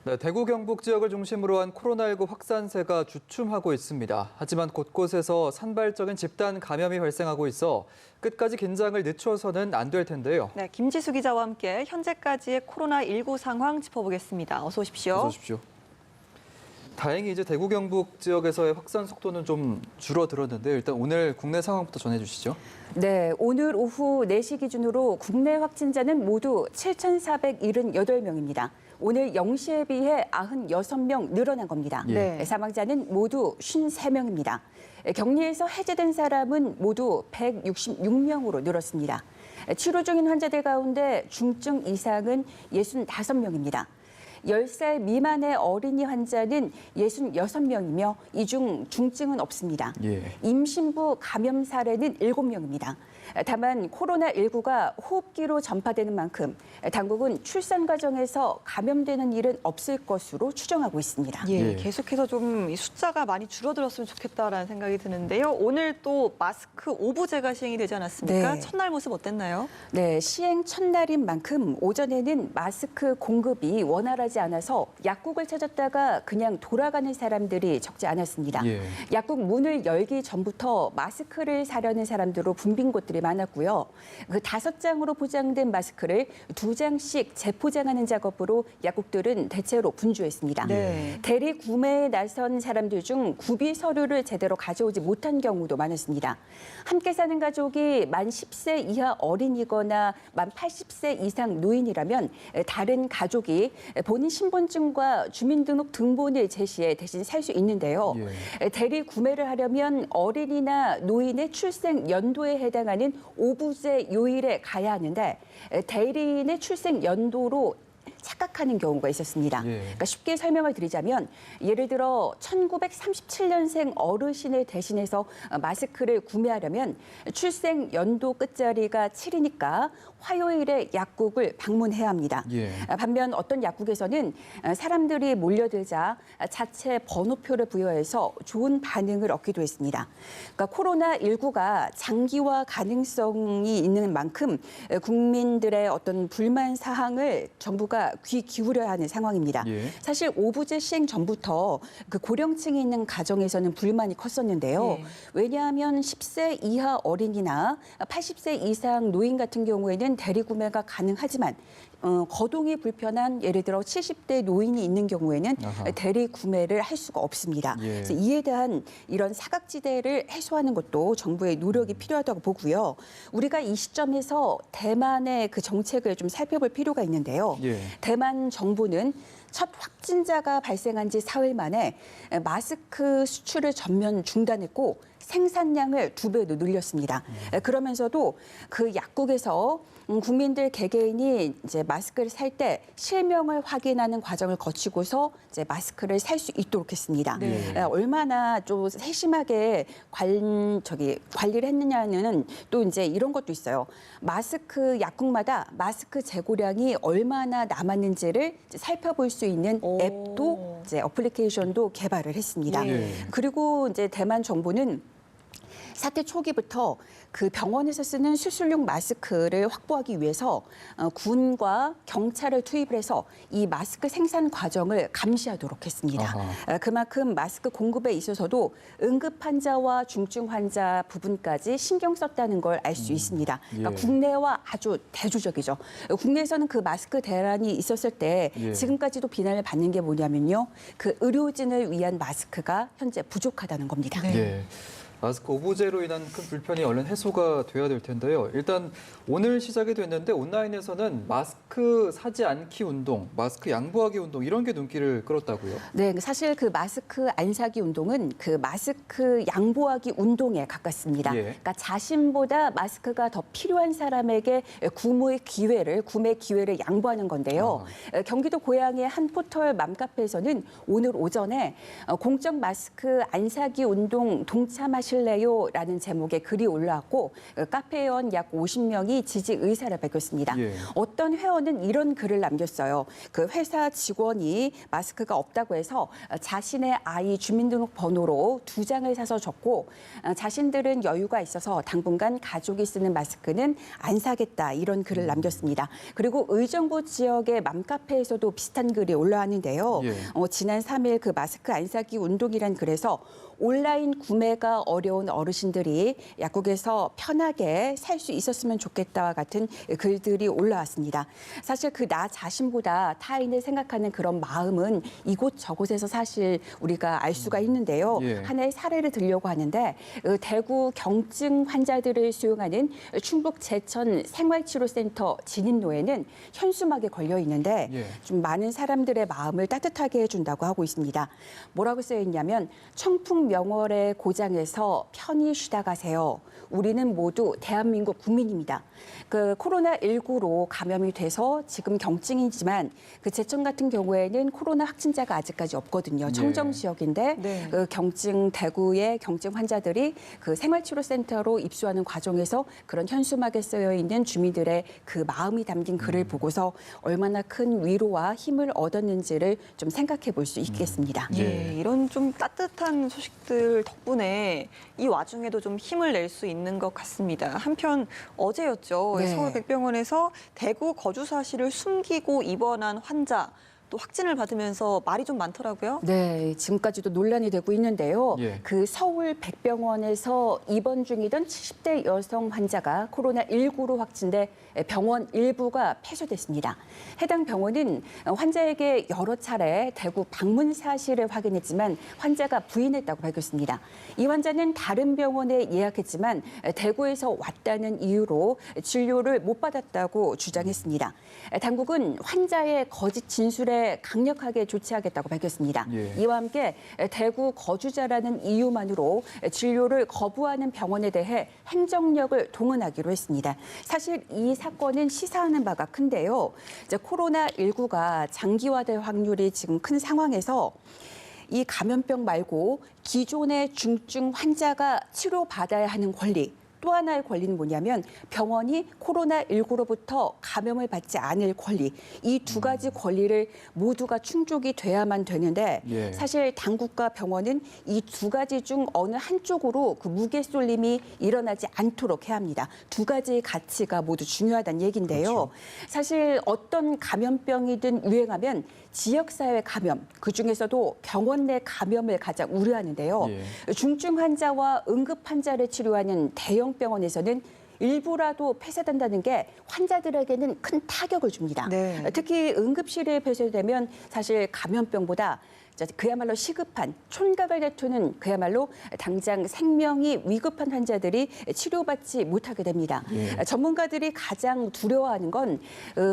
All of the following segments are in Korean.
네, 대구 경북 지역을 중심으로 한 코로나19 확산세가 주춤하고 있습니다. 하지만 곳곳에서 산발적인 집단 감염이 발생하고 있어 끝까지 긴장을 늦춰서는 안 될 텐데요. 네, 김지수 기자와 함께 현재까지의 코로나19 상황 짚어보겠습니다. 어서 오십시오. 어서 오십시오. 다행히 이제 대구 경북 지역에서의 확산 속도는 좀 줄어들었는데 일단 오늘 국내 상황부터 전해주시죠. 네, 오늘 오후 4시 기준으로 국내 확진자는 모두 7,478명입니다. 오늘 0시에 비해 96명 늘어난 겁니다. 네. 사망자는 모두 53명입니다. 격리에서 해제된 사람은 모두 166명으로 늘었습니다. 치료 중인 환자들 가운데 중증 이상은 65명입니다. 10살 미만의 어린이 환자는 66명이며 이 중 중증은 없습니다. 임신부 감염 사례는 7명입니다. 다만 코로나19가 호흡기로 전파되는 만큼 당국은 출산 과정에서 감염되는 일은 없을 것으로 추정하고 있습니다. 계속해서 좀 이 숫자가 많이 줄어들었으면 좋겠다라는 생각이 드는데요. 오늘 또 마스크 오부제가 시행이 되지 않았습니까? 네. 첫날 모습 어땠나요? 네, 시행 첫날인 만큼 오전에는 마스크 공급이 원활하지 않아서 약국을 찾았다가 그냥 돌아가는 사람들이 적지 않았습니다. 약국 문을 열기 전부터 마스크를 사려는 사람들로 붐빈 곳들이 많았고요. 그 5장으로 포장된 마스크를 2장씩 재포장하는 작업으로 약국들은 대체로 분주했습니다. 대리 구매에 나선 사람들 중 구비 서류를 제대로 가져오지 못한 경우도 많았습니다. 함께 사는 가족이 만 10세 이하 어린이거나 만 80세 이상 노인이라면 다른 가족이 본인 신분증과 주민등록 등본을 제시해 대신 살 수 있는데요. 대리 구매를 하려면 어린이나 노인의 출생 연도에 해당하는 오부제 요일에 가야 하는데 대리인의 출생 연도로 착각하는 경우가 있었습니다. 그러니까 쉽게 설명을 드리자면 예를 들어 1937년생 어르신을 대신해서 마스크를 구매하려면 출생 연도 끝자리가 7이니까 화요일에 약국을 방문해야 합니다. 반면 어떤 약국에서는 사람들이 몰려들자 자체 번호표를 부여해서 좋은 반응을 얻기도 했습니다. 그러니까 코로나19가 장기화 가능성이 있는 만큼 국민들의 어떤 불만 사항을 정부가 귀 기울여야 하는 상황입니다. 사실 오부제 시행 전부터 그 고령층이 있는 가정에서는 불만이 컸었는데요. 왜냐하면 10세 이하 어린이나 80세 이상 노인 같은 경우에는 대리 구매가 가능하지만 거동이 불편한 예를 들어 70대 노인이 있는 경우에는 대리 구매를 할 수가 없습니다. 그래서 이에 대한 이런 사각지대를 해소하는 것도 정부의 노력이 필요하다고 보고요. 우리가 이 시점에서 대만의 그 정책을 좀 살펴볼 필요가 있는데요. 대만 정부는 첫 확진자가 발생한 지 사흘 만에 마스크 수출을 전면 중단했고 생산량을 2배로 늘렸습니다. 그러면서도 그 약국에서 국민들 개개인이 이제 마스크를 살 때 실명을 확인하는 과정을 거치고서 이제 마스크를 살 수 있도록 했습니다. 얼마나 좀 세심하게 관리를 했느냐는 또 이제 이런 것도 있어요. 마스크 약국마다 마스크 재고량이 얼마나 남았는지를 이제 살펴볼 수 있는 앱도 이제 어플리케이션도 개발을 했습니다. 그리고 이제 대만 정부는 사태 초기부터 그 병원에서 쓰는 수술용 마스크를 확보하기 위해서 군과 경찰을 투입을 해서 이 마스크 생산 과정을 감시하도록 했습니다. 그만큼 마스크 공급에 있어서도 응급 환자와 중증 환자 부분까지 신경 썼다는 걸 알 수 있습니다. 그러니까 국내와 아주 대조적이죠. 국내에서는 그 마스크 대란이 있었을 때 지금까지도 비난을 받는 게 뭐냐면요. 그 의료진을 위한 마스크가 현재 부족하다는 겁니다. 마스크 오부제로 인한 큰 불편이 얼른 해소가 돼야 될 텐데요. 일단 오늘 시작이 됐는데 온라인에서는 마스크 사지 않기 운동, 마스크 양보하기 운동 이런 게 눈길을 끌었다고요? 네, 사실 그 마스크 안 사기 운동은 그 마스크 양보하기 운동에 가깝습니다. 그러니까 자신보다 마스크가 더 필요한 사람에게 구매 기회를 양보하는 건데요. 경기도 고양의 한 포털 맘카페에서는 오늘 오전에 공적 마스크 안 사기 운동 동참하신 하실래요? 라는 제목의 글이 올라왔고 카페 회원 약 50명이 지지 의사를 밝혔습니다. 예. 어떤 회원은 이런 글을 남겼어요. 그 회사 직원이 마스크가 없다고 해서 자신의 아이 주민등록번호로 2장을 사서 줬고 자신들은 여유가 있어서 당분간 가족이 쓰는 마스크는 안 사겠다 이런 글을 남겼습니다. 그리고 의정부 지역의 맘카페에서도 비슷한 글이 올라왔는데요. 예. 지난 3일 그 마스크 안 사기 운동이란 글에서 온라인 구매가 어려운 어르신들이 약국에서 편하게 살 수 있었으면 좋겠다와 같은 글들이 올라왔습니다. 사실 그 나 자신보다 타인을 생각하는 그런 마음은 이곳저곳에서 사실 우리가 알 수가 있는데요. 예. 하나의 사례를 들려고 하는데 대구 경증 환자들을 수용하는 충북 제천 생활치료센터 진입로에는 현수막에 걸려 있는데 예. 좀 많은 사람들의 마음을 따뜻하게 해준다고 하고 있습니다. 뭐라고 쓰여 있냐면 청풍 명월의 고장에서 편히 쉬다 가세요. 우리는 모두 대한민국 국민입니다. 그 코로나19로 감염이 돼서 지금 경증이지만 그 제천 같은 경우에는 코로나 확진자가 아직까지 없거든요. 청정 지역인데 네. 그 경증 대구의 경증 환자들이 그 생활치료센터로 입소하는 과정에서 그런 현수막에 쓰여 있는 주민들의 그 마음이 담긴 글을 보고서 얼마나 큰 위로와 힘을 얻었는지를 좀 생각해 볼 수 있겠습니다. 예, 이런 좀 따뜻한 소식들 덕분에 이 와중에도 좀 힘을 낼 수 있는 것 같습니다. 한편 어제였죠. 네. 서울백병원에서 대구 거주 사실을 숨기고 입원한 환자 또 확진을 받으면서 말이 좀 많더라고요. 네, 지금까지도 논란이 되고 있는데요. 예. 그 서울 백병원에서 입원 중이던 70대 여성 환자가 코로나19로 확진돼 병원 일부가 폐쇄됐습니다. 해당 병원은 환자에게 여러 차례 대구 방문 사실을 확인했지만 환자가 부인했다고 밝혔습니다. 이 환자는 다른 병원에 예약했지만 대구에서 왔다는 이유로 진료를 못 받았다고 주장했습니다. 당국은 환자의 거짓 진술에 강력하게 조치하겠다고 밝혔습니다. 예. 이와 함께 대구 거주자라는 이유만으로 진료를 거부하는 병원에 대해 행정력을 동원하기로 했습니다. 사실 이 사건은 시사하는 바가 큰데요. 이제 코로나19가 장기화될 확률이 지금 큰 상황에서 이 감염병 말고 기존의 중증 환자가 치료받아야 하는 권리, 또 하나의 권리는 뭐냐면 병원이 코로나19로부터 감염을 받지 않을 권리, 이 두 가지 권리를 모두가 충족이 돼야만 되는데 예. 사실 당국과 병원은 이 두 가지 중 어느 한쪽으로 그 무게 쏠림이 일어나지 않도록 해야 합니다. 두 가지의 가치가 모두 중요하다는 얘기인데요. 그렇죠. 사실 어떤 감염병이든 유행하면 지역사회 감염, 그중에서도 병원 내 감염을 가장 우려하는데요. 예. 중증 환자와 응급 환자를 치료하는 대형 병원에서는 일부라도 폐쇄된다는 게 환자들에게는 큰 타격을 줍니다. 네. 특히 응급실에 폐쇄되면 사실 감염병보다 그야말로 시급한 촌각을 다투는 그야말로 당장 생명이 위급한 환자들이 치료받지 못하게 됩니다. 예. 전문가들이 가장 두려워하는 건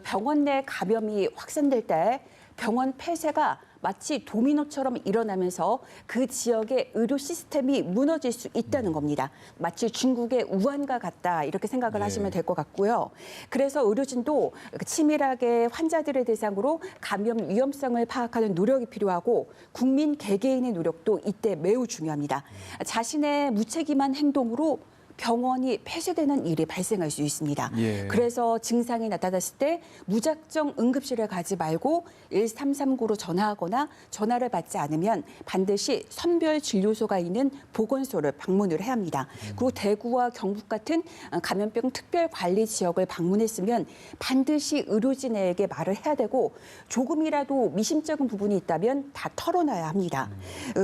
병원 내 감염이 확산될 때 병원 폐쇄가 마치 도미노처럼 일어나면서 그 지역의 의료 시스템이 무너질 수 있다는 겁니다. 마치 중국의 우한과 같다 이렇게 생각을 네. 하시면 될 것 같고요. 그래서 의료진도 치밀하게 환자들을 대상으로 감염 위험성을 파악하는 노력이 필요하고 국민 개개인의 노력도 이때 매우 중요합니다. 자신의 무책임한 행동으로 병원이 폐쇄되는 일이 발생할 수 있습니다. 예. 그래서 증상이 나타났을 때 무작정 응급실에 가지 말고 1339로 전화하거나 전화를 받지 않으면 반드시 선별진료소가 있는 보건소를 방문을 해야 합니다. 그리고 대구와 경북 같은 감염병 특별관리 지역을 방문했으면 반드시 의료진에게 말을 해야 되고 조금이라도 미심쩍은 부분이 있다면 다 털어놔야 합니다.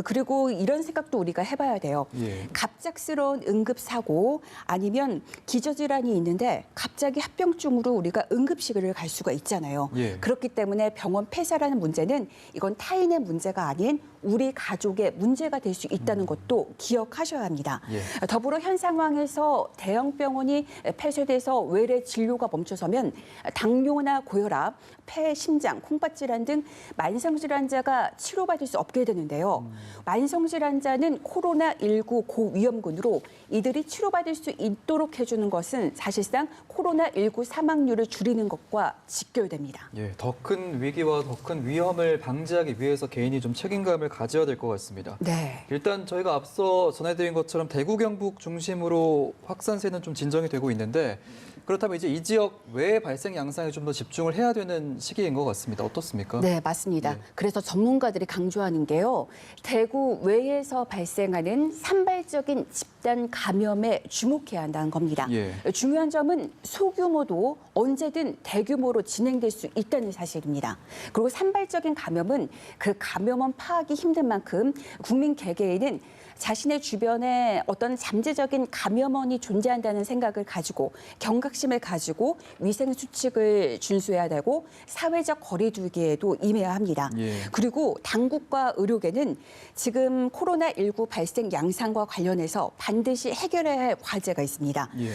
그리고 이런 생각도 우리가 해봐야 돼요. 예. 갑작스러운 응급사고 아니면 기저질환이 있는데 갑자기 합병증으로 우리가 응급실을 갈 수가 있잖아요. 예. 그렇기 때문에 병원 폐쇄라는 문제는 이건 타인의 문제가 아닌 우리 가족의 문제가 될 수 있다는 것도 기억하셔야 합니다. 예. 더불어 현 상황에서 대형 병원이 폐쇄돼서 외래 진료가 멈춰서면 당뇨나 고혈압, 폐, 심장, 콩팥질환 등 만성질환자가 치료받을 수 없게 되는데요. 만성질환자는 코로나19 고위험군으로 이들이 치료받을 치료받을 수 있도록 해주는 것은 사실상 코로나19 사망률을 줄이는 것과 직결됩니다. 예, 더 큰 위기와 더 큰 위험을 방지하기 위해서 개인이 좀 책임감을 가져야 될 것 같습니다. 네. 일단 저희가 앞서 전해드린 것처럼 대구, 경북 중심으로 확산세는 좀 진정이 되고 있는데 그렇다면 이제 이 지역 외의 발생 양상에 좀 더 집중을 해야 되는 시기인 것 같습니다. 어떻습니까? 네, 맞습니다. 네. 그래서 전문가들이 강조하는 게요. 대구 외에서 발생하는 산발적인 집단 감염에 주목해야 한다는 겁니다. 예. 중요한 점은 소규모도 언제든 대규모로 진행될 수 있다는 사실입니다. 그리고 산발적인 감염은 그 감염원 파악이 힘든 만큼 국민 개개인은 자신의 주변에 어떤 잠재적인 감염원이 존재한다는 생각을 가지고 경각심을 가지고 위생 수칙을 준수해야 되고 사회적 거리 두기에도 임해야 합니다. 예. 그리고 당국과 의료계는 지금 코로나19 발생 양상과 관련해서 반드시 해결해야 할 과제가 있습니다. 예.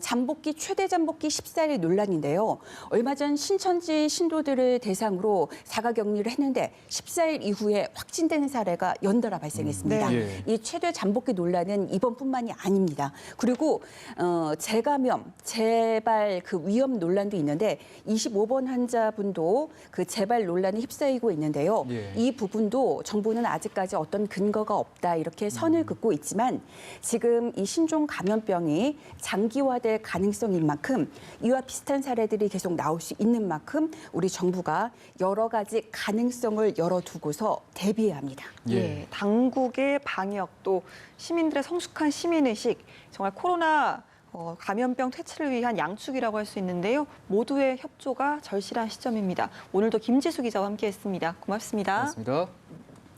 잠복기 최대 잠복기 14일 논란인데요. 얼마 전 신천지 신도들을 대상으로 자가격리를 했는데 14일 이후에 확진되는 사례가 연달아 발생했습니다. 네. 이 최대 잠복기 논란은 이번뿐만이 아닙니다. 그리고 재감염, 재발 그 위험 논란도 있는데 25번 환자분도 그 재발 논란에 휩싸이고 있는데요. 예. 이 부분도 정부는 아직까지 어떤 근거가 없다 이렇게 선을 긋고 있지만 지금 이 신종 감염병이 장기화될 가능성인 만큼 이와 비슷한 사례들이 계속 나올 수 있는 만큼 우리 정부가 여러 가지 가능성을 열어두고서 대비해야 합니다. 예, 당국의 방역 또 시민들의 성숙한 시민의식 정말 코로나 감염병 퇴치를 위한 양축이라고 할 수 있는데요. 모두의 협조가 절실한 시점입니다. 오늘도 김지수 기자와 함께했습니다. 고맙습니다. 고맙습니다.